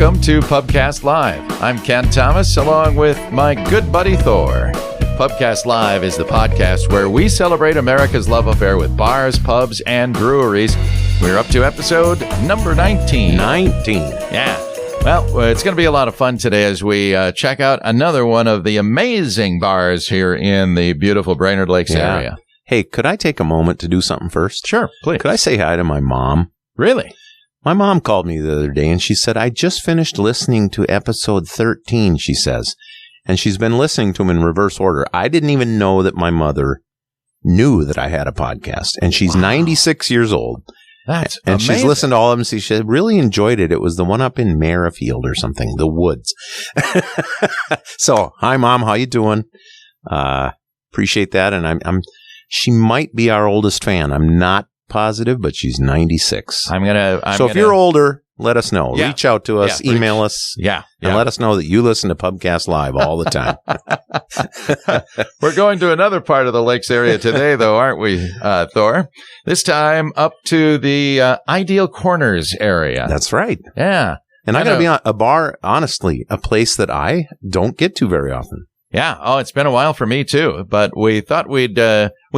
welcome to Pubcast Live. I'm Ken Thomas, along with my good buddy Thor. Pubcast Live is the podcast where we celebrate America's love affair with bars, pubs, and breweries. We're up to episode number 19. 19. Yeah. Well, it's going to be a lot of fun today as we check out another one of the amazing bars here in the beautiful Brainerd Lakes area. Hey, could I take a moment to do something first? Sure, please. Could I say hi to my mom? Really? My mom called me the other day, and she said, I just finished listening to episode 13, she says. And she's been listening to them in reverse order. I didn't even know that my mother knew that I had a podcast. And she's 96 years old. That's and amazing. She's listened to all of them. She really enjoyed it. It was the one up in Merrifield or something, the woods. So, hi, Mom. How you doing? Appreciate that. And she might be our oldest fan. I'm not positive, but she's 96. If you're older, let us know. Yeah. Reach out to us, email us, and let us know that you listen to Pubcast Live all the time. We're going to another part of the lakes area today, though, aren't we, Thor? This time up to the Ideal Corners area. That's right. Yeah. And I got to be on a bar, honestly, a place that I don't get to very often. Yeah. Oh, it's been a while for me, too. But we thought we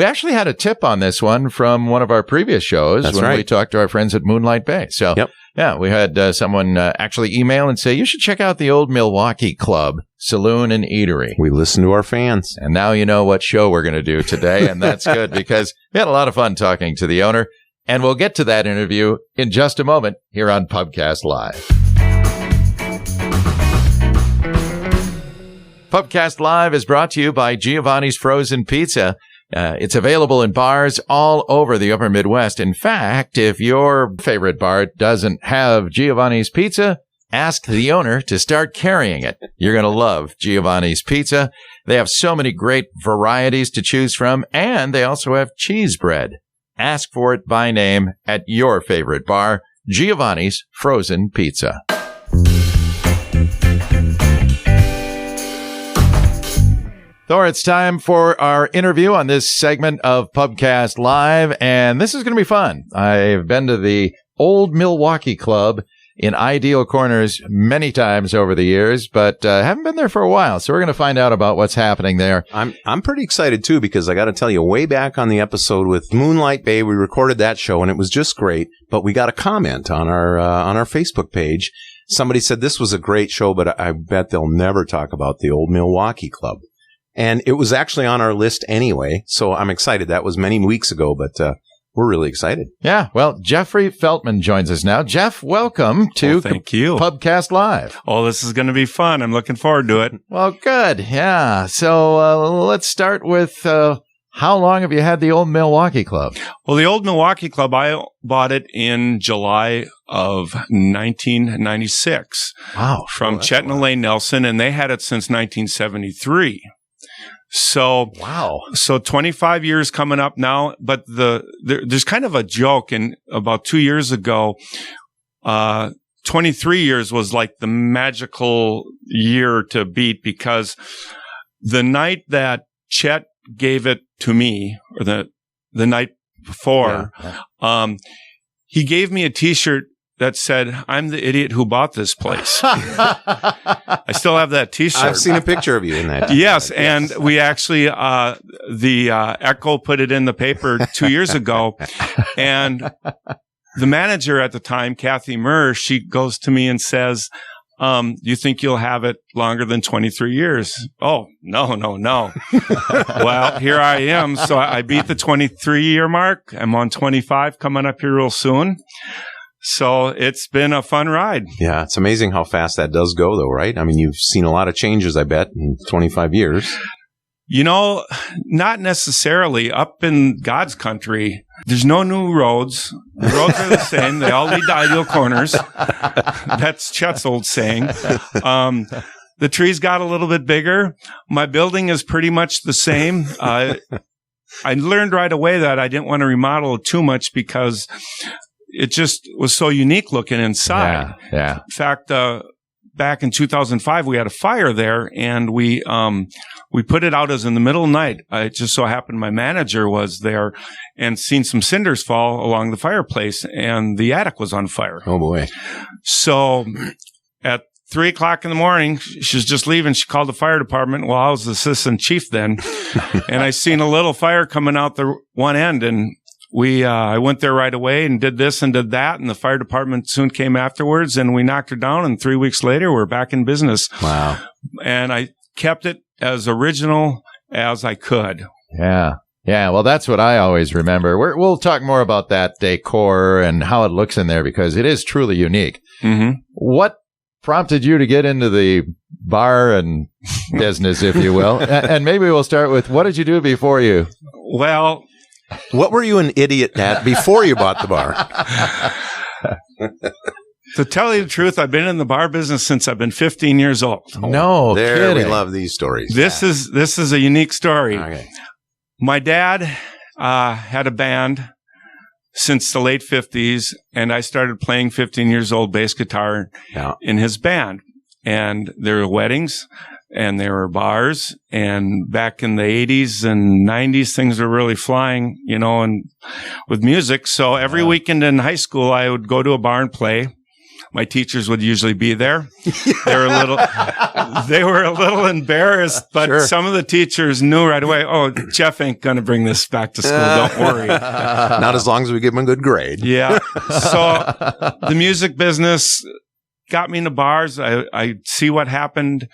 actually had a tip on this one from one of our previous shows we talked to our friends at Moonlight Bay. So, yeah, we had someone actually email and say, you should check out the Old Milwaukee Club Saloon and Eatery. We listen to our fans. And now you know what show we're going to do today. And that's good because we had a lot of fun talking to the owner. And we'll get to that interview in just a moment here on Pubcast Live. Pubcast Live is brought to you by Giovanni's Frozen Pizza. It's available in bars all over the upper Midwest. In fact, if your favorite bar doesn't have Giovanni's Pizza, ask the owner to start carrying it. You're going to love Giovanni's Pizza. They have so many great varieties to choose from, and they also have cheese bread. Ask for it by name at your favorite bar, Giovanni's Frozen Pizza. Thor, it's time for our interview on this segment of Pubcast Live, and this is going to be fun. I've been to the Old Milwaukee Club in Ideal Corners many times over the years, but haven't been there for a while, so we're going to find out about what's happening there. I'm pretty excited, too, because I got to tell you, way back on the episode with Moonlight Bay, we recorded that show, and it was just great, but we got a comment on our Facebook page. Somebody said this was a great show, but I bet they'll never talk about the Old Milwaukee Club. And it was actually on our list anyway, so I'm excited. That was many weeks ago, but we're really excited. Yeah, well, Jeffrey Feltmann joins us now. Jeff, welcome to thank you. Pubcast Live. Oh, this is going to be fun. I'm looking forward to it. Well, good. Yeah. So let's start with how long have you had the Old Milwaukee Club? Well, the Old Milwaukee Club, I bought it in July of 1996. Wow. From Chet and Elaine Nelson, and they had it since 1973. So, wow. So 25 years coming up now, but there's kind of a joke. And about 2 years ago, 23 years was like the magical year to beat, because the night that Chet gave it to me, or the night before, he gave me a T-shirt that said, "I'm the idiot who bought this place." I still have that T-shirt. I've seen a picture of you in that. Yes, and we actually, the Echo put it in the paper 2 years ago, and the manager at the time, Kathy Murr, she goes to me and says, "You think you'll have it longer than 23 years?" Oh, no. Well, here I am. So I beat the 23-year mark. I'm on 25 coming up here real soon. So it's been a fun ride. Yeah, it's amazing how fast that does go, though, right? I mean, you've seen a lot of changes, I bet, in 25 years. You know, not necessarily. Up in God's country, there's no new roads. The roads are the same. They all lead to Ideal Corners. That's Chet's old saying. The trees got a little bit bigger. My building is pretty much the same. I learned right away that I didn't want to remodel it too much because it just was so unique looking inside. Yeah. In fact, back in 2005, we had a fire there, and we put it out as in the middle of the night. It just so happened my manager was there and seen some cinders fall along the fireplace, and the attic was on fire. Oh, boy. So at 3:00 in the morning, she was just leaving. She called the fire department. Well, I was the assistant chief then. And I seen a little fire coming out the one end. And I went there right away and did this and did that. And the fire department soon came afterwards and we knocked her down. And 3 weeks later, we're back in business. Wow. And I kept it as original as I could. Yeah. Yeah. Well, that's what I always remember. We'll talk more about that decor and how it looks in there because it is truly unique. Mm-hmm. What prompted you to get into the bar and business, if you will? And maybe we'll start with, what did you do before you? Well, what were you an idiot at before you bought the bar? To tell you the truth, I've been in the bar business since I've been 15 years old. No There, kidding. we love these stories. This is a unique story. Okay. My dad had a band since the late 50s, and I started playing 15 years old bass guitar in his band. And there were weddings, and there were bars, and back in the 80s and 90s, things were really flying, and with music. So every weekend in high school, I would go to a bar and play. My teachers would usually be there. They were a little embarrassed, but some of the teachers knew right away, oh, Jeff ain't going to bring this back to school. Don't worry. Not as long as we give him a good grade. Yeah. So the music business got me into bars. I see what happened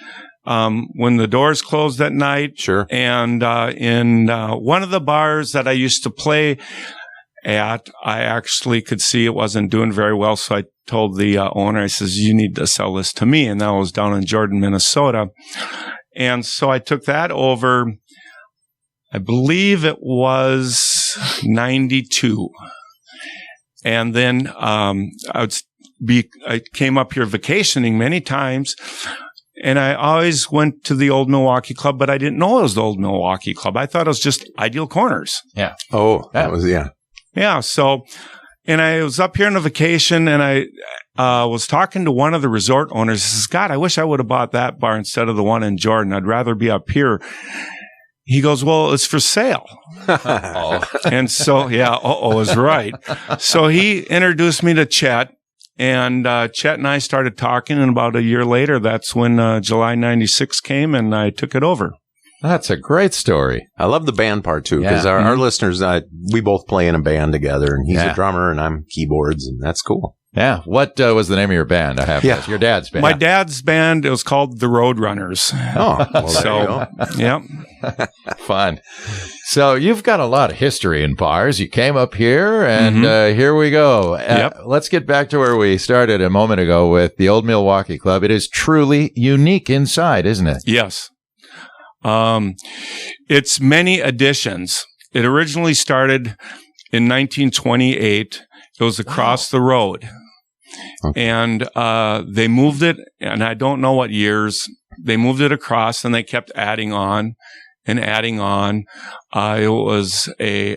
when the doors closed at night. Sure. And in one of the bars that I used to play at, I actually could see it wasn't doing very well. So I told the owner, I says, you need to sell this to me. And that was down in Jordan, Minnesota. And so I took that over. I believe it was 92. And then I came up here vacationing many times. And I always went to the Old Milwaukee Club, but I didn't know it was the Old Milwaukee Club. I thought it was just Ideal Corners. Yeah. Oh, that was, yeah. Yeah. So, and I was up here on a vacation and I was talking to one of the resort owners. He says, God, I wish I would have bought that bar instead of the one in Jordan. I'd rather be up here. He goes, well, it's for sale. And so, is right. So he introduced me to Chet. And Chet and I started talking, and about a year later, that's when July 96 came, and I took it over. That's a great story. I love the band part, too, because our listeners, we both play in a band together, and he's a drummer, and I'm keyboards, and that's cool. Yeah. What was the name of your band? I have to ask. Your dad's band. My dad's band, it was called the Roadrunners. Oh, well, there you go. Yeah. Fun. So you've got a lot of history in bars. You came up here, and here we go. Let's get back to where we started a moment ago with the Old Milwaukee Club. It is truly unique inside, isn't it? Yes. It's many additions. It originally started in 1928. It was across the road. Okay. And they moved it, and I don't know what years. They moved it across, and they kept adding on and adding on. It was a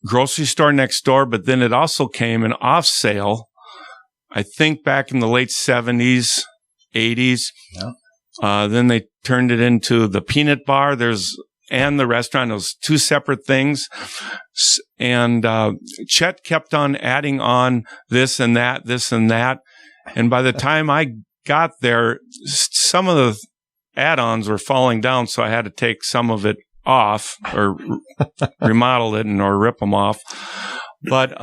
grocery store next door, but then it also came an off sale, I think back in the late 70s, 80s. Yeah. Then they turned it into the peanut bar. And the restaurant. It was two separate things. And Chet kept on adding on this and that, this and that. And by the time I got there, some of the add-ons were falling down, so I had to take some of it off or remodel it or rip them off. But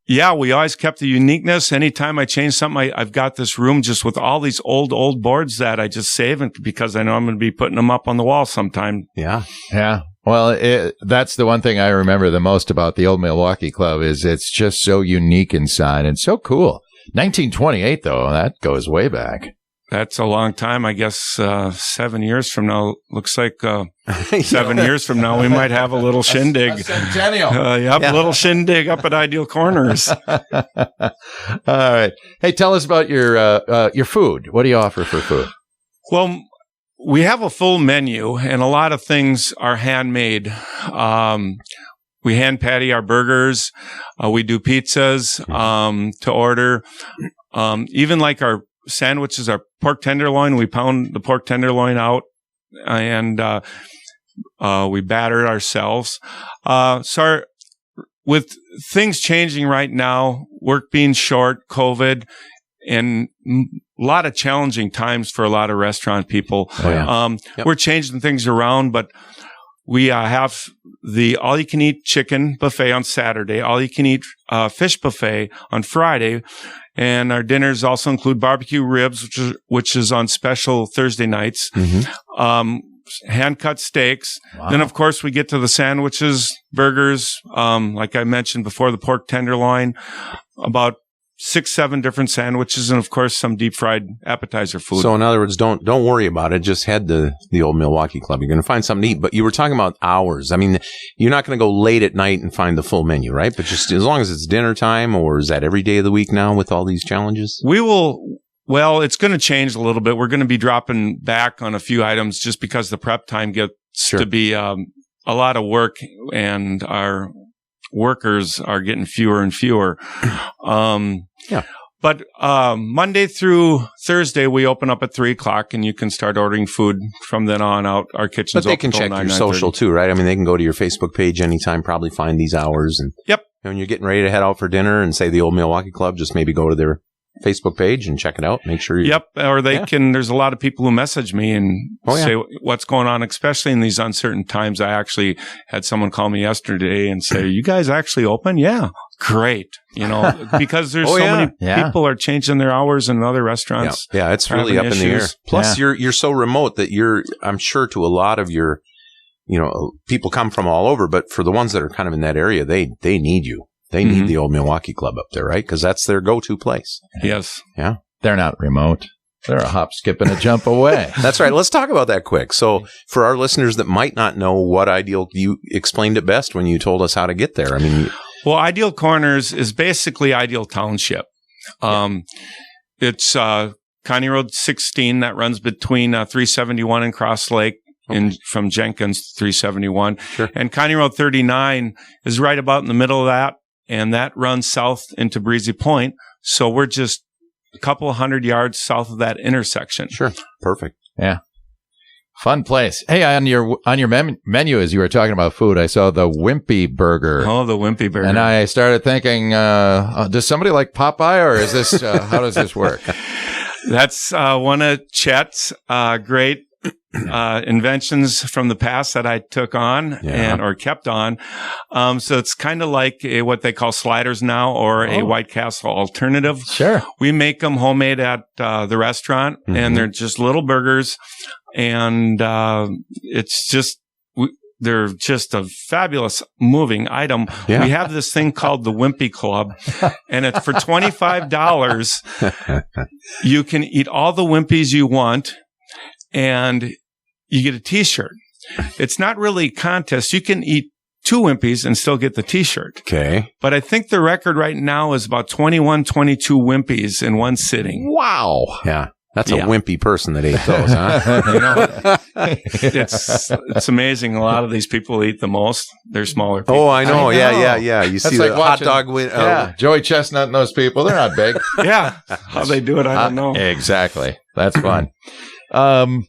we always kept the uniqueness. Anytime I change something, I've got this room just with all these old boards that I just save because I know I'm going to be putting them up on the wall sometime. Yeah. Yeah. Well, that's the one thing I remember the most about the Old Milwaukee Club is it's just so unique inside and so cool. 1928, though, that goes way back. That's a long time. I guess 7 years from now, looks like 7 years from now, we might have a little shindig. A centennial. A little shindig up at Ideal Corners. All right. Hey, tell us about your food. What do you offer for food? Well, we have a full menu, and a lot of things are handmade. We hand patty our burgers. We do pizzas to order. Even like our sandwiches, our pork tenderloin, we pound the pork tenderloin out and we batter it ourselves. With things changing right now, work being short, COVID, and lot of challenging times for a lot of restaurant people. Oh, yeah. We're changing things around, but we have the all-you-can-eat chicken buffet on Saturday, all-you-can-eat fish buffet on Friday, and our dinners also include barbecue ribs, which is on special Thursday nights, hand-cut steaks. Wow. Then, of course, we get to the sandwiches, burgers, like I mentioned before, the pork tenderloin, about 6-7 different sandwiches, and of course some deep fried appetizer food. So in other words, don't worry about it. Just head to the Old Milwaukee Club. You're going to find something to eat. But you were talking about hours. I mean, you're not going to go late at night and find the full menu, right? But just as long as it's dinner time, or is that every day of the week now with all these challenges? We will. Well, it's going to change a little bit. We're going to be dropping back on a few items just because the prep time gets to be a lot of work, and our workers are getting fewer and fewer. But Monday through Thursday, we open up at 3:00, and you can start ordering food from then on out. Our kitchen's But they open can check 9, your 9:30. social too, right? I mean, they can go to your Facebook page anytime, probably find these hours. And when you're getting ready to head out for dinner and say the Old Milwaukee Club, just maybe go to their Facebook page and check it out. Make sure you. Or they can. There's a lot of people who message me and say what's going on, especially in these uncertain times. I actually had someone call me yesterday and say, "You guys actually open?" Yeah, great. Because there's many people are changing their hours in other restaurants. Yeah, it's really up in the air. Plus, you're so remote that I'm sure to a lot of your, people come from all over, but for the ones that are kind of in that area, they need you. They need the Old Milwaukee Club up there, right? Because that's their go-to place. Yes. Yeah. They're not remote. They're a hop, skip, and a jump away. That's right. Let's talk about that quick. So for our listeners that might not know what Ideal, you explained it best when you told us how to get there. I mean, well, Ideal Corners is basically Ideal Township. It's County Road 16 that runs between 371 and Cross Lake. From Jenkins 371. Sure. And County Road 39 is right about in the middle of that, and that runs south into Breezy Point. So we're just a couple of 100 yards south of that intersection. Sure. Perfect. Yeah. Fun place. Hey, on your menu, as you were talking about food, I saw the Whimpie burger. Oh, the Whimpie burger. And I started thinking, does somebody like Popeye, or is this, how does this work? That's one of Chet's great inventions from the past that I took on or kept on. So it's kind of like what they call sliders now, or a White Castle alternative. Sure. We make them homemade at the restaurant, and they're just little burgers, and they're just a fabulous moving item. Yeah. We have this thing called the Whimpie Club, and it's for $25. You can eat all the Whimpies you want, and you get a T-shirt. It's not really a contest. You can eat 2 Whimpies and still get the T-shirt. Okay. But I think the record right now is about 21, 22 Whimpies in one sitting. Wow. Yeah. That's a wimpy person that ate those, huh? It's amazing. A lot of these people eat the most. They're smaller people. Oh, I know. Yeah. You That's see like the watching, hot dog. Joey Chestnut and those people, they're not big. Yeah. How they do it, I don't know. Exactly. That's fun. The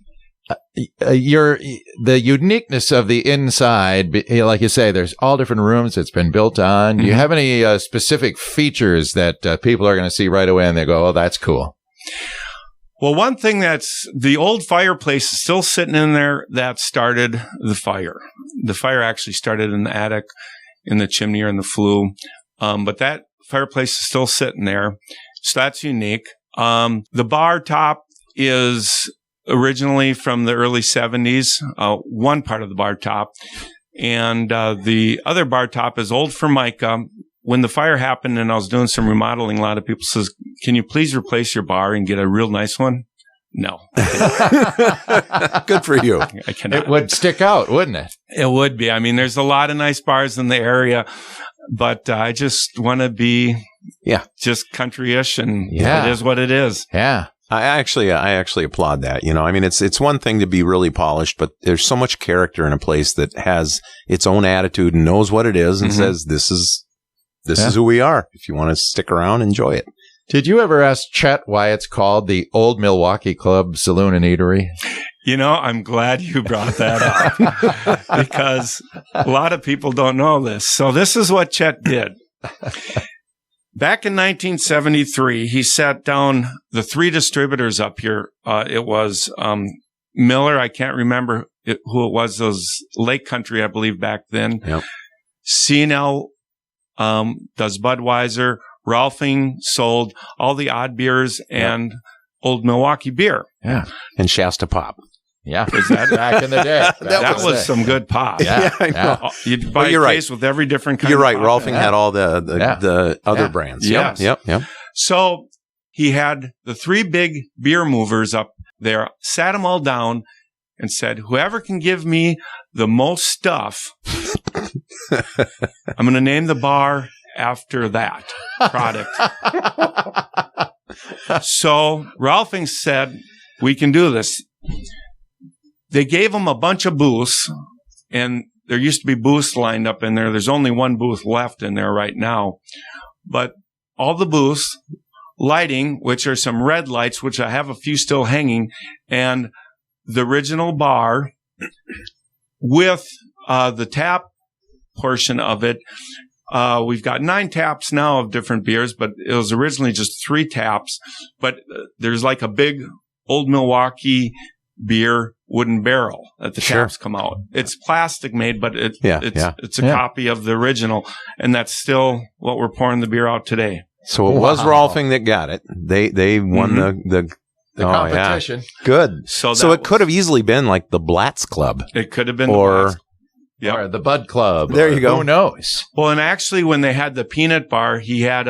uniqueness of the inside, like you say, there's all different rooms it's been built on. Do you have any specific features that people are going to see right away and they go, oh, that's cool? Well, one thing that's the old fireplace is still sitting in there that started the fire. The fire actually started in the attic, in the chimney, or in the flue. But that fireplace is still sitting there. So that's unique. The bar top is originally from the early 70s, one part of the bar top. And the other bar top is old Formica. When the fire happened and I was doing some remodeling, a lot of people says, can you please replace your bar and get a real nice one? No. Good for you. I cannot. It would stick out, wouldn't it? It would be. I mean, there's a lot of nice bars in the area, but I just want to be just country-ish, and it is what it is. Yeah. I actually applaud that. I mean, it's one thing to be really polished, but there's so much character in a place that has its own attitude and knows what it is and says, this is who we are. If you want to stick around, enjoy it. Did you ever ask Chet why it's called the Old Milwaukee Club Saloon and Eatery? I'm glad you brought that up because a lot of people don't know this. So this is what Chet did. Back in 1973, he sat down the 3 distributors up here. It was Miller. I can't remember who it was. Those Lake Country, I believe, back then. Yep. C&L does Budweiser. Rolfing sold all the odd beers and Old Milwaukee beer. Yeah. And Shasta Pop. Yeah. Was that back in the day? That was some good pop. Yeah. I know. You'd buy a case with every different kind You're of right. pop. Rolfing had all the other brands. Yes. Yep. So he had the 3 big beer movers up there, sat them all down and said, whoever can give me the most stuff, I'm going to name the bar after that product. So Rolfing said, we can do this. They gave him a bunch of booths, and there used to be booths lined up in there. There's only one booth left in there right now. But all the booths, lighting, which are some red lights, which I have a few still hanging, and the original bar with the tap portion of it. We've got 9 taps now of different beers, but it was originally just 3 taps. But there's like a big Old Milwaukee beer wooden barrel that the taps come out. It's plastic made, but it's a copy of the original, and that's still what we're pouring the beer out today. So it was Rolfing that got it. They won the competition. Yeah. Good. So it could have easily been like the Blatz Club. It could have been or or the Bud Club. There you go. Who knows? Well, and actually, when they had the peanut bar, he had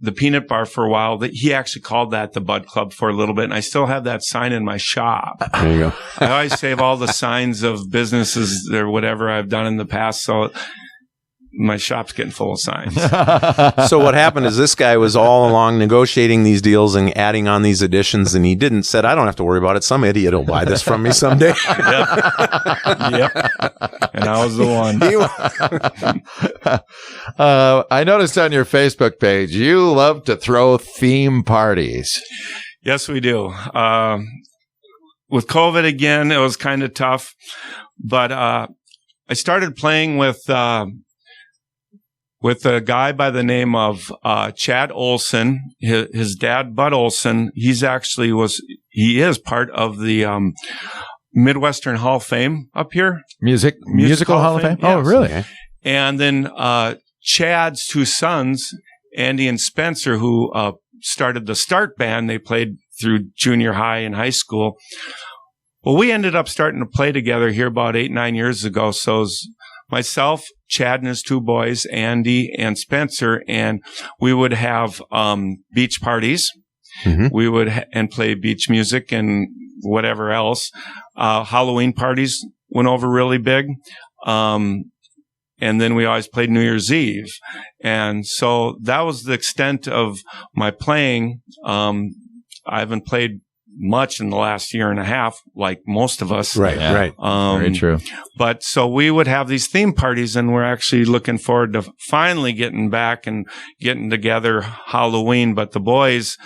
the peanut bar for a while. He actually called that the Bud Club for a little bit, and I still have that sign in my shop. There you go. I always save all the signs of businesses or whatever I've done in the past, so my shop's getting full of signs. So what happened is this guy was all along negotiating these deals and adding on these additions, and he said, I don't have to worry about it. Some idiot will buy this from me someday. Yep. And I was the one. I noticed on your Facebook page, you love to throw theme parties. Yes, we do. With COVID again, it was kind of tough, but I started playing with a guy by the name of Chad Olson. His dad, Bud Olson, he is part of the Midwestern Hall of Fame up here. Musical Hall of Fame? Yes. Oh, really? Okay. And then Chad's 2 sons, Andy and Spencer, who started the Start Band. They played through junior high and high school. Well, we ended up starting to play together here about 8-9 years ago. So it was myself, Chad and his 2 boys, Andy and Spencer, and we would have beach parties. Mm-hmm. We would and play beach music and whatever else. Halloween parties went over really big. And then we always played New Year's Eve. And so that was the extent of my playing. I haven't played much in the last year and a half, like most of us. Right. Very true. But so we would have these theme parties, and we're actually looking forward to finally getting back and getting together Halloween. But the boys,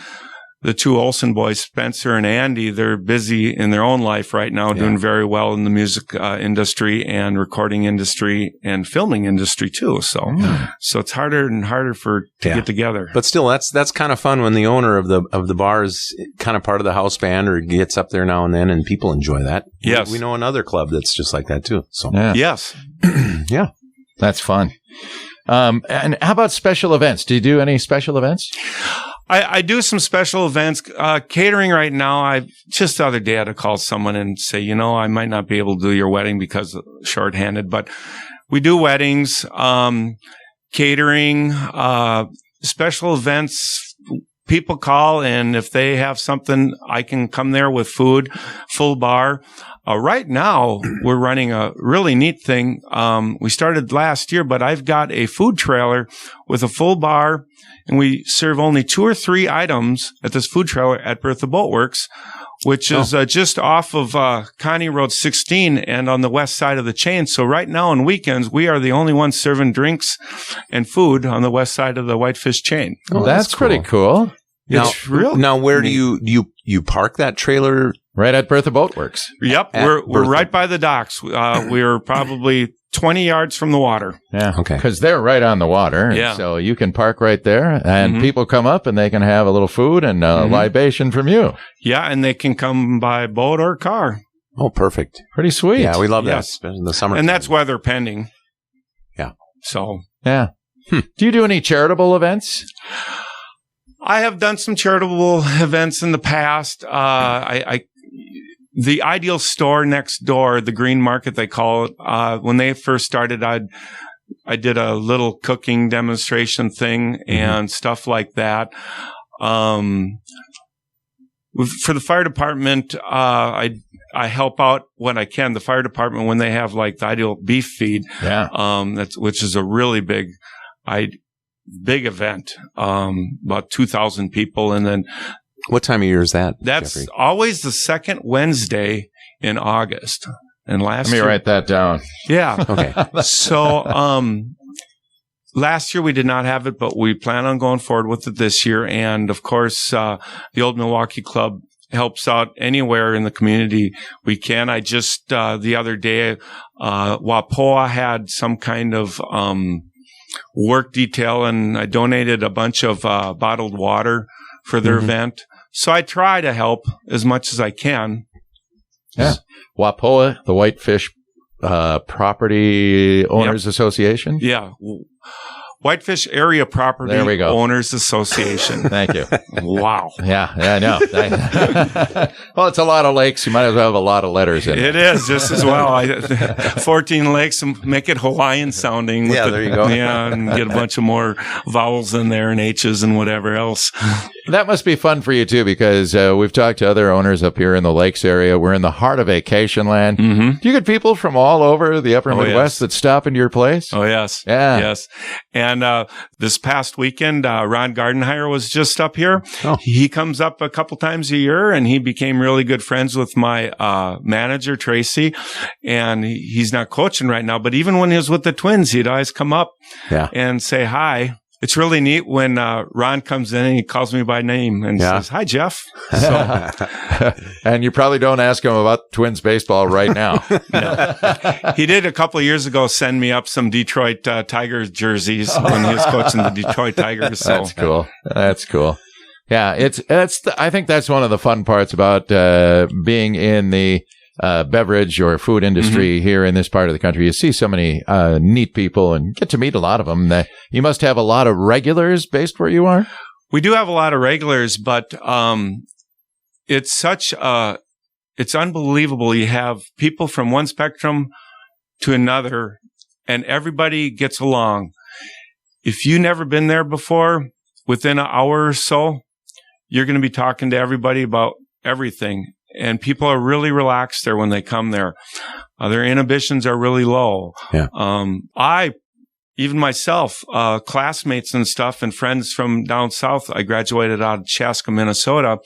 the 2 Olsen boys, Spencer and Andy, they're busy in their own life right now, doing very well in the music industry and recording industry and filming industry too. So, so it's harder and harder to get together. But still, that's kind of fun when the owner of the bar is kind of part of the house band or gets up there now and then, and people enjoy that. Yes, we know another club that's just like that too. So yes, yeah, that's fun. And how about special events? Do you do any special events? I do some special events. Catering right now, just the other day I had to call someone and say, I might not be able to do your wedding because shorthanded, but we do weddings, catering, special events. People call, and if they have something, I can come there with food, full bar. Right now, we're running a really neat thing. We started last year, but I've got a food trailer with a full bar, and we serve only 2 or 3 items at this food trailer at Bertha Boatworks, which is just off of Connie Road 16 and on the west side of the chain. So right now on weekends, we are the only ones serving drinks and food on the west side of the Whitefish chain. Well, that's pretty cool. It's real. Now, where do you you park that trailer right at Bertha Boat Works. Yep, we're right by the docks. We're probably 20 yards from the water. Yeah, okay. Because they're right on the water. Yeah. So you can park right there, and people come up and they can have a little food and a libation from you. Yeah, and they can come by boat or car. Oh, perfect. Pretty sweet. Yeah, we love that, Yes. especially in the summer. And that's weather pending. Yeah. So, Yeah. Do you do any charitable events? I have done some charitable events in the past. The Ideal Store next door, the Green Market they call it, when they first started, I did a little cooking demonstration thing and stuff like that. For the fire department, I help out when I can. The fire department, when they have like the Ideal Beef Feed, which is a really big event, about 2,000 people. And then what time of year is that? that's Jeffrey? always the second Wednesday in August. And last Let me year, write that down. yeah. Okay. So, last year we did not have it, but we plan on going forward with it this year. And of course, the Old Milwaukee Club helps out anywhere in the community we can. I just, the other day, Wapoa had some kind of, work detail, and I donated a bunch of, bottled water for their event. So I try to help as much as I can. Yeah. Wapoa, the Whitefish Property Owners Association. Yeah. Whitefish Area Property There we go. Owners Association. Thank you. Wow. Yeah, I know. Well, it's a lot of lakes. You might as well have a lot of letters in it. It is just as well. 14 lakes and make it Hawaiian sounding. Yeah, there you go. Yeah, and get a bunch of more vowels in there and H's and whatever else. That must be fun for you, too, because we've talked to other owners up here in the lakes area. We're in the heart of vacation land. Mm-hmm. Do you get people from all over the upper Midwest that stop into your place? Oh, yes. Yeah. Yes. And this past weekend, Ron Gardenhire was just up here. Oh. He comes up a couple times a year, and he became really good friends with my manager, Tracy. And he's not coaching right now, but even when he was with the Twins, he'd always come up and say hi. It's really neat when Ron comes in and he calls me by name and says, "Hi, Jeff." So, and you probably don't ask him about Twins baseball right now. no. He did a couple of years ago send me up some Detroit Tigers jerseys when he was coaching the Detroit Tigers. So. That's cool. That's cool. Yeah, I think that's one of the fun parts about being in the beverage or food industry here in this part of the country. You see so many neat people and get to meet a lot of them. You must have a lot of regulars based where you are. We do have a lot of regulars, but it's it's unbelievable. You have people from one spectrum to another, and everybody gets along. If you've never been there before, within an hour or so, you're going to be talking to everybody about everything. And people are really relaxed there when they come there. Their inhibitions are really low. Yeah. Even myself, classmates and stuff and friends from down south, I graduated out of Chaska, Minnesota,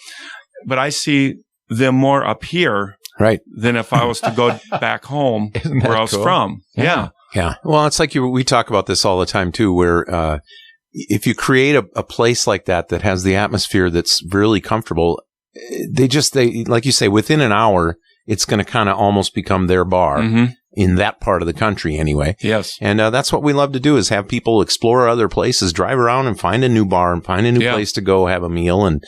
but I see them more up here than if I was to go back home where I was from. Yeah. Yeah. Well, it's like we talk about this all the time too, where if you create a place like that has the atmosphere that's really comfortable, they like you say, within an hour, it's going to kind of almost become their bar in that part of the country anyway. Yes. And that's what we love to do, is have people explore other places, drive around and find a new bar and find a new place to go have a meal and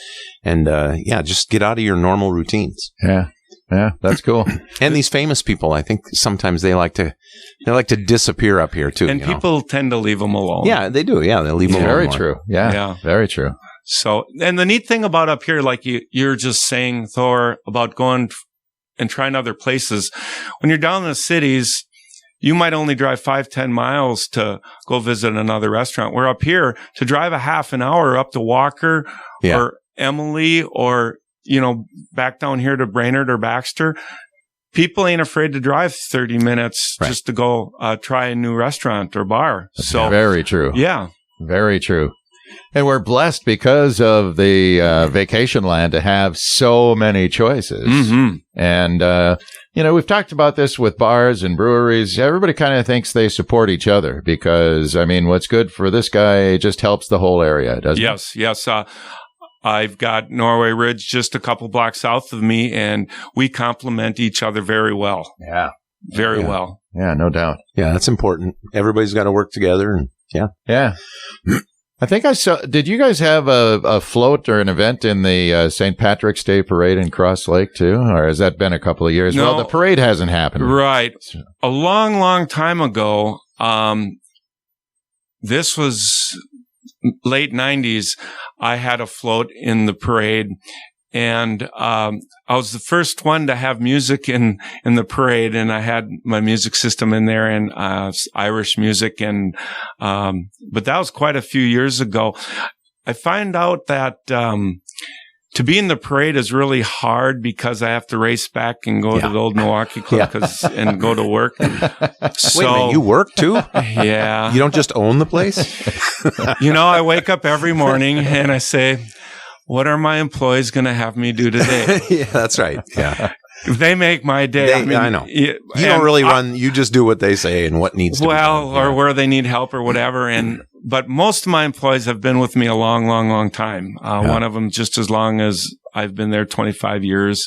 just get out of your normal routines. Yeah. Yeah, that's cool. And these famous people, I think sometimes they like to disappear up here too. And people tend to leave them alone. Yeah, they do. Yeah, they leave them alone. Very more. true. Yeah, very true. So, and the neat thing about up here, like you're just saying, Thor, about going and trying other places. When you're down in the cities, you might only drive 5-10 miles to go visit another restaurant. We're up here to drive a half an hour up to Walker or Emily or, back down here to Brainerd or Baxter. People ain't afraid to drive 30 minutes just to go try a new restaurant or bar. So very true. Yeah. Very true. And we're blessed because of the vacation land to have so many choices. Mm-hmm. And, we've talked about this with bars and breweries. Everybody kind of thinks they support each other because, what's good for this guy just helps the whole area, doesn't it? Yes. I've got Norway Ridge just a couple blocks south of me, and we complement each other very well. Yeah. Very well. Yeah, no doubt. Yeah, that's important. Everybody's got to work together. And Yeah. I think I saw, did you guys have a float or an event in the St. Patrick's Day parade in Cross Lake too? Or has that been a couple of years? No. Well, the parade hasn't happened. Right. A long, long time ago, this was late 90s, I had a float in the parade, and I was the first one to have music in the parade, and I had my music system in there, and Irish music, and but that was quite a few years ago. I find out that to be in the parade is really hard because I have to race back and go to the Old Milwaukee Club and go to work. So, wait a minute, you work too? Yeah. You don't just own the place? I wake up every morning and I say, what are my employees going to have me do today? Yeah, that's right. Yeah. They make my day. I know. You don't really run. You just do what they say and what needs to be done. Or where they need help or whatever. But most of my employees have been with me a long, long, long time. One of them just as long as I've been there, 25 years.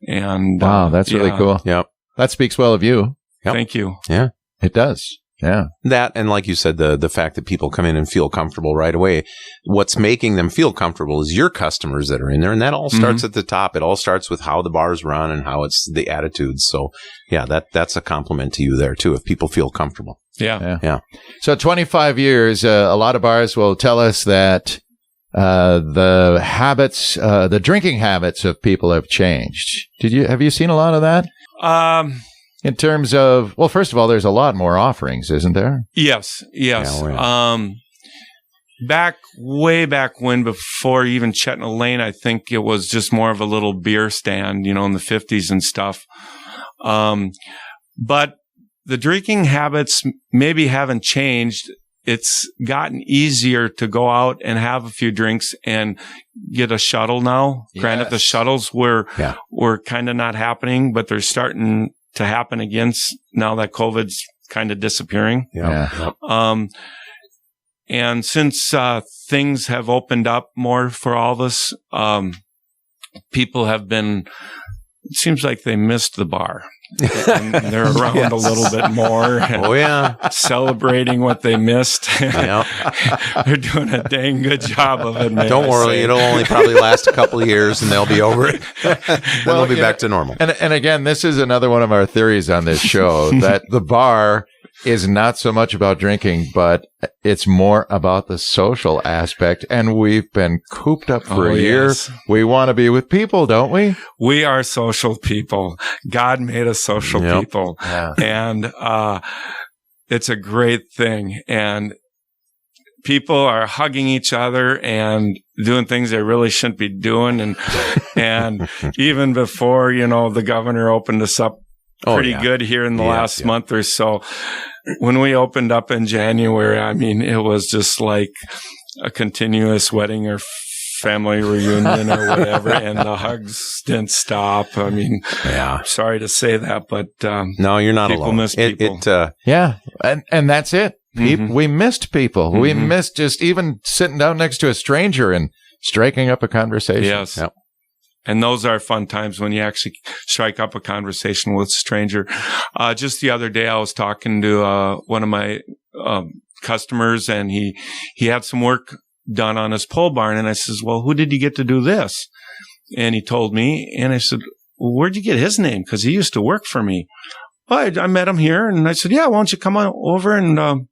And wow, that's really cool. Yep. That speaks well of you. Yep. Thank you. Yeah, it does. Yeah. That, and like you said, the fact that people come in and feel comfortable right away. What's making them feel comfortable is your customers that are in there. And that all starts at the top. It all starts with how the bars run and how it's the attitudes. So yeah, that's a compliment to you there too, if people feel comfortable. Yeah. So 25 years, a lot of bars will tell us that the habits, the drinking habits of people have changed. Have you seen a lot of that? In terms of, well, first of all, there's a lot more offerings, isn't there? Yes. Yeah. Way back when, before even Chet and Elaine, I think it was just more of a little beer stand, in the 50s and stuff. But the drinking habits maybe haven't changed. It's gotten easier to go out and have a few drinks and get a shuttle now. Yes. Granted, the shuttles were kind of not happening, but they're starting to happen again now that COVID's kind of disappearing. Yeah. And since things have opened up more for all of us, people have been, it seems like they missed the bar. And they're around a little bit more. Celebrating what they missed. They're doing a dang good job of it, man. Don't worry. It'll only probably last a couple of years and they'll be over it. Then they'll be back to normal. And again, this is another one of our theories on this show that the bar is not so much about drinking, but it's more about the social aspect. And we've been cooped up for a year. Yes. We want to be with people, don't we? We are social people. God made us social people. Yeah. And it's a great thing. And people are hugging each other and doing things they really shouldn't be doing. And even before, the governor opened us up pretty good here in the last month or so. When we opened up in January, it was just like a continuous wedding or family reunion or whatever, and the hugs didn't stop. Sorry to say that, but no, you're not people alone. Miss people. And that's it. We missed people. Mm-hmm. We missed just even sitting down next to a stranger and striking up a conversation. Yes. Yep. And those are fun times when you actually strike up a conversation with a stranger. Just the other day, I was talking to one of my customers, and he had some work done on his pole barn. And I says, well, who did you get to do this? And he told me. And I said, well, where'd you get his name? Because he used to work for me. Well, I met him here. And I said, yeah, why don't you come on over and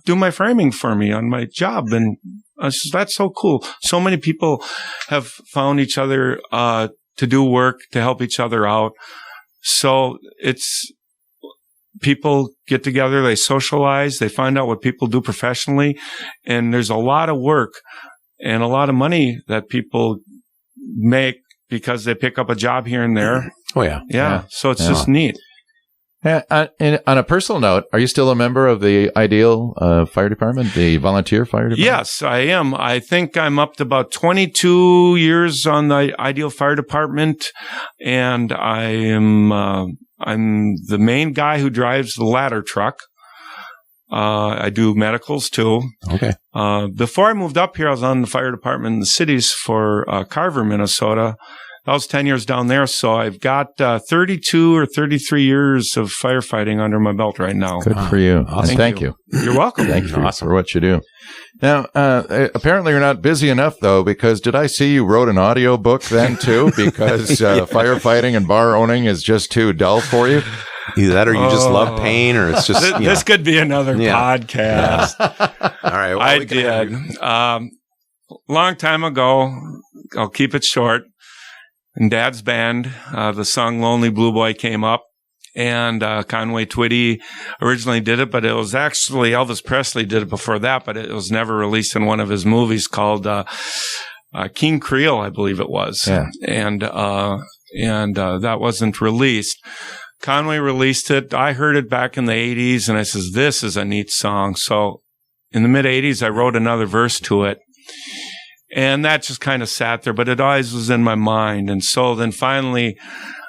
do my framing for me on my job? And I said, that's so cool. So many people have found each other to do work, to help each other out. So it's people get together, they socialize, they find out what people do professionally. And there's a lot of work and a lot of money that people make because they pick up a job here and there. Oh, yeah. Yeah. So it's just neat. Yeah, on a personal note, are you still a member of the Ideal Fire Department, the volunteer fire department? Yes, I am. I think I'm up to about 22 years on the Ideal Fire Department, and I'm the main guy who drives the ladder truck. I do medicals too. Okay. Before I moved up here, I was on the fire department in the cities for Carver, Minnesota. I was 10 years down there, so I've got 32 or 33 years of firefighting under my belt right now. Good for you. Awesome. And thank you. You're welcome. Thank you for what you do. Now, apparently you're not busy enough, though, because did I see you wrote an audio book then, too? Because firefighting and bar owning is just too dull for you? Either that or you just love pain, or it's just... This could be another podcast. All right. Well, I did. Long time ago, I'll keep it short, in Dad's band, the song Lonely Blue Boy came up, and Conway Twitty originally did it, but it was actually Elvis Presley did it before that, but it was never released in one of his movies called King Creole, I believe it was. Yeah. And that wasn't released. Conway released it. I heard it back in the 80s, and I says, this is a neat song. So in the mid-80s, I wrote another verse to it. And that just kind of sat there, but it always was in my mind. And so then finally,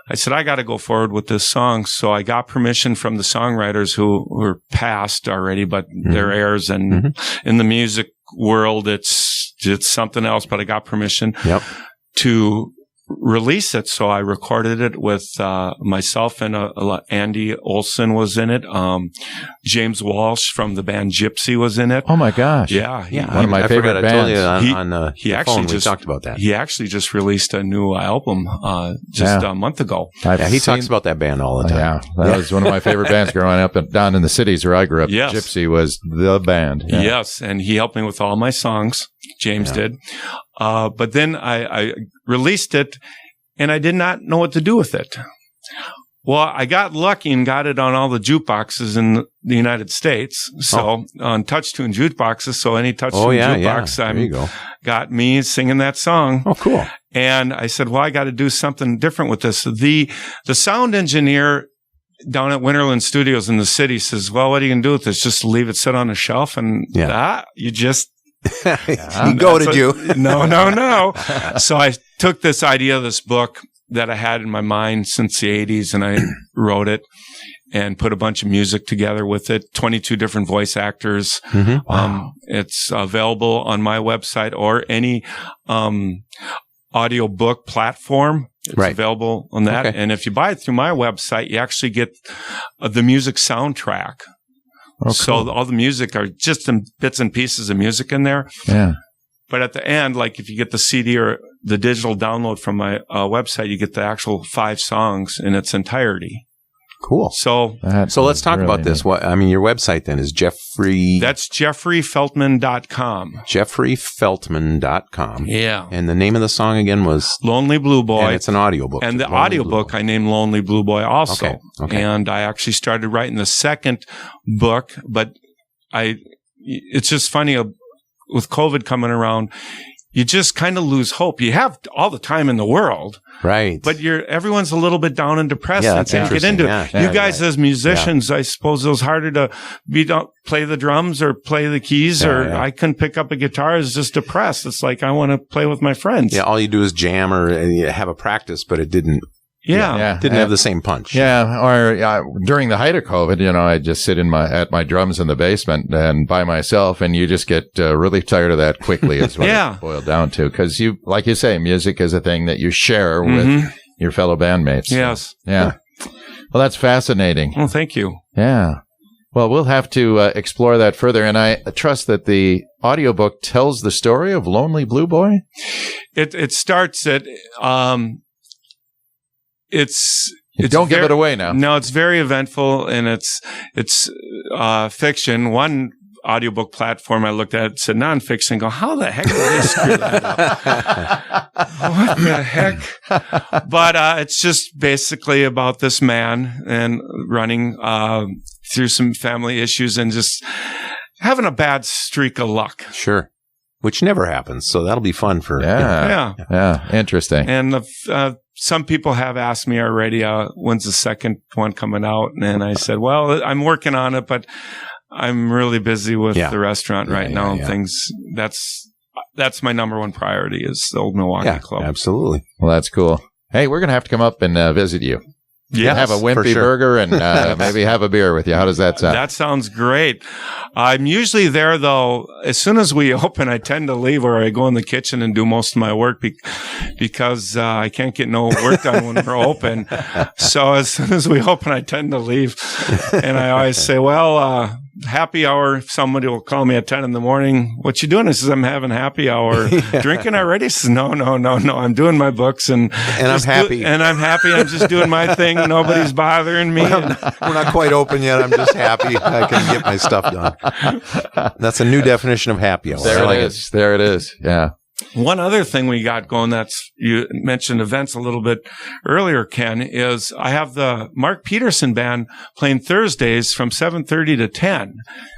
I said, I got to go forward with this song. So I got permission from the songwriters who were passed already, but they're heirs. And in the music world, it's something else, but I got permission to release it. So I recorded it with myself, and Andy Olson was in it. James Walsh from the band Gypsy was in it. Oh my gosh. Yeah. One of my favorite bands. I told you on the phone we just talked about that. He actually just released a new album a month ago. He talks about that band all the time. Yeah, that was one of my favorite bands growing up down in the cities where I grew up. Yes. Gypsy was the band. Yeah. Yes, and he helped me with all my songs. James did. But then I released it, and I did not know what to do with it. Well, I got lucky and got it on all the jukeboxes in the United States. So on touch-tune jukeboxes. So any touch-tune jukebox, got me singing that song. Oh, cool. And I said, well, I got to do something different with this. The sound engineer down at Winterland Studios in the city says, well, what are you going to do with this? Just leave it sit on a shelf? And you just... He goaded you. No. So I took this idea of this book that I had in my mind since the 80s, and I wrote it and put a bunch of music together with it, 22 different voice actors. Wow. It's available on my website or any audio book platform. It's available on that. Okay. And if you buy it through my website, you actually get the music soundtrack. Oh, so cool. all the music are just some bits and pieces of music in there. Yeah. But at the end, like if you get the CD or the digital download from my website, you get the actual 5 songs in its entirety. Cool. So let's talk about this. What your website then is Jeffrey. That's JeffreyFeltmann.com. JeffreyFeltmann.com. Yeah. And the name of the song again was Lonely Blue Boy. And it's an audiobook. And the audiobook I named Lonely Blue Boy also. Okay. And I actually started writing the second book, but it's just funny with COVID coming around, you just kind of lose hope. You have all the time in the world. Right. But everyone's a little bit down and depressed and can't get into it. Yeah, you guys as musicians, I suppose it was harder to play the drums or play the keys I couldn't pick up a guitar. I was just depressed. It's like, I want to play with my friends. Yeah. All you do is jam or you have a practice, but it didn't. Didn't have the same punch. Yeah, or during the height of COVID, I just sit at my drums in the basement and by myself, and you just get really tired of that quickly. Is what it boiled down to, because like you say, music is a thing that you share with your fellow bandmates. Yes. Yeah. Well, that's fascinating. Well, thank you. Yeah. Well, we'll have to explore that further, and I trust that the audiobook tells the story of Lonely Blue Boy. It starts at. Don't give it away now. No, it's very eventful, and it's fiction. One audiobook platform I looked at said nonfiction. Go, how the heck did they screw that up? What the heck? But it's just basically about this man and running through some family issues and just having a bad streak of luck. Sure. Which never happens, so that'll be fun for interesting. And some people have asked me already, when's the second one coming out? And I said, well, I'm working on it, but I'm really busy with the restaurant right now and things. That's my number one priority is the Old Milwaukee Club. Absolutely. Well, that's cool. Hey, we're going to have to come up and visit you. Yes, have a for Whimpie sure. burger and maybe have a beer with you. How does that sound? That sounds great. I'm usually there, though. As soon as we open, I tend to leave, or I go in the kitchen and do most of my work because I can't get no work done when we're open. So as soon as we open, I tend to leave. And I always say, well, happy hour. Somebody will call me at 10 in the morning. What you doing? I says, I'm having happy hour. Drinking already? I says, no. I'm doing my books and I'm happy. I'm happy. I'm just doing my thing. Nobody's bothering me. We're not quite open yet. I'm just happy I can get my stuff done. That's a new definition of happy hour. There it is. There it is. Yeah. One other thing we got going, you mentioned events a little bit earlier, Ken, is I have the Mark Peterson band playing Thursdays from 7:30 to 10.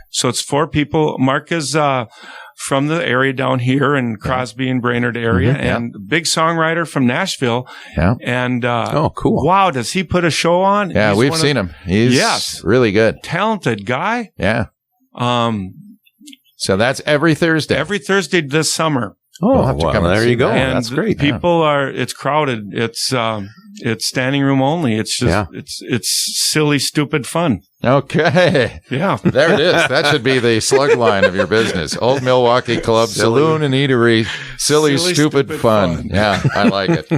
So it's 4 people. Mark is from the area down here in Crosby and Brainerd area, and big songwriter from Nashville. Yeah. And cool. Wow, does he put a show on? Yeah, we've seen him. He's really good. Talented guy. Yeah. So that's every Thursday. Every Thursday this summer. Oh, well, there you go. And that's great. People it's crowded. It's standing room only. It's just, it's silly, stupid fun. Okay. Yeah. There it is. That should be the slug line of your business. Old Milwaukee Club Saloon and Eatery. Silly, stupid fun. Yeah, I like it.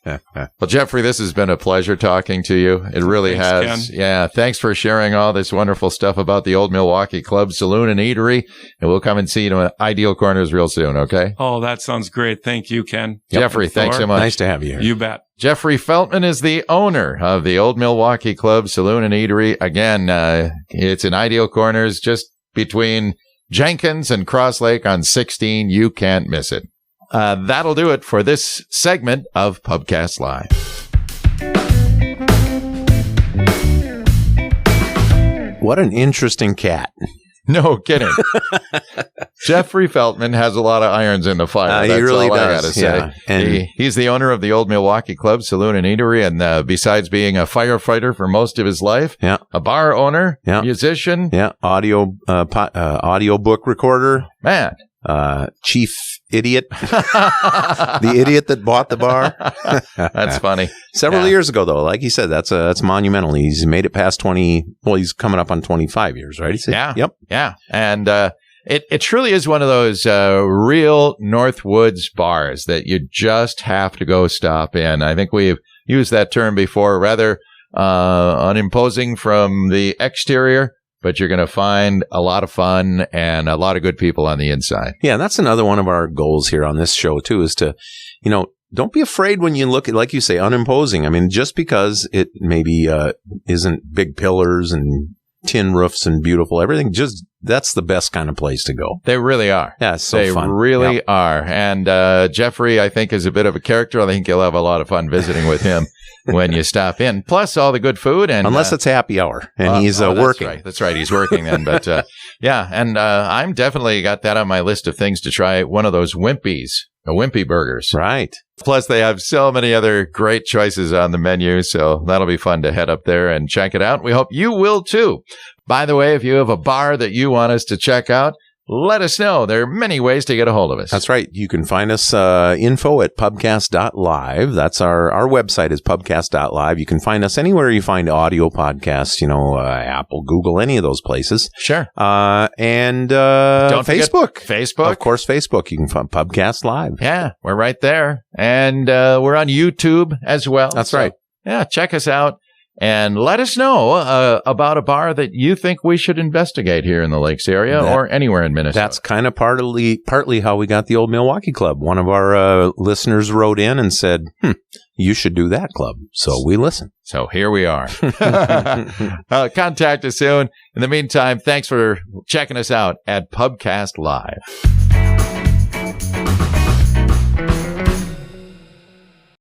Well, Jeffrey, this has been a pleasure talking to you. It really has. Ken. Yeah. Thanks for sharing all this wonderful stuff about the Old Milwaukee Club Saloon and Eatery. And we'll come and see you in Ideal Corners real soon, okay? Oh, that sounds great. Thank you, Ken. Jeffrey, thanks so much. Nice to have you here. You bet. Jeffrey Feltmann is the owner of the Old Milwaukee Club Saloon and Eatery. Again, it's in Ideal Corners, just between Jenkins and Cross Lake on 16. You can't miss it. That'll do it for this segment of Pubcast Live. What an interesting cat. No kidding. Jeffrey Feltmann has a lot of irons in the fire. That's he really all does. I gotta say. Yeah. And he's the owner of the Old Milwaukee Club Saloon and Eatery, and besides being a firefighter for most of his life, a bar owner, musician, audio book recorder, man, chief idiot, the idiot that bought the bar. That's funny. Several years ago, though, like he said, that's monumental. He's made it past 20. Well, he's coming up on 25 years, right? Yeah. And it truly is one of those real Northwoods bars that you just have to go stop in. I think we've used that term before, rather unimposing from the exterior, but you're going to find a lot of fun and a lot of good people on the inside. Yeah, that's another one of our goals here on this show, too, is to, don't be afraid when you look at, like you say, unimposing. I mean, just because it maybe isn't big pillars and tin roofs and beautiful everything, that's the best kind of place to go. They really are. Yeah, it's so they fun. They really are. And Jeffrey, I think, is a bit of a character. I think you'll have a lot of fun visiting with him when you stop in. Plus all the good food. And unless it's happy hour and he's working. That's right. He's working then. But and I'm definitely got that on my list of things to try. One of those Whimpies. Whimpie burgers. Right. Plus, they have so many other great choices on the menu, so that'll be fun to head up there and check it out. We hope you will, too. By the way, if you have a bar that you want us to check out, let us know. There are many ways to get a hold of us. That's right. You can find us info at pubcast.live. That's our website is pubcast.live. You can find us anywhere you find audio podcasts, Apple, Google, any of those places. Sure. And Don't Facebook. Facebook. Of course, Facebook. You can find Pubcast Live. Yeah, we're right there. And we're on YouTube as well. That's right. Yeah, check us out. And let us know about a bar that you think we should investigate here in the Lakes area or anywhere in Minnesota. That's kind of partly how we got the Old Milwaukee Club. One of our listeners wrote in and said, you should do that club. So we listen. So here we are. Contact us soon. In the meantime, thanks for checking us out at Pubcast Live.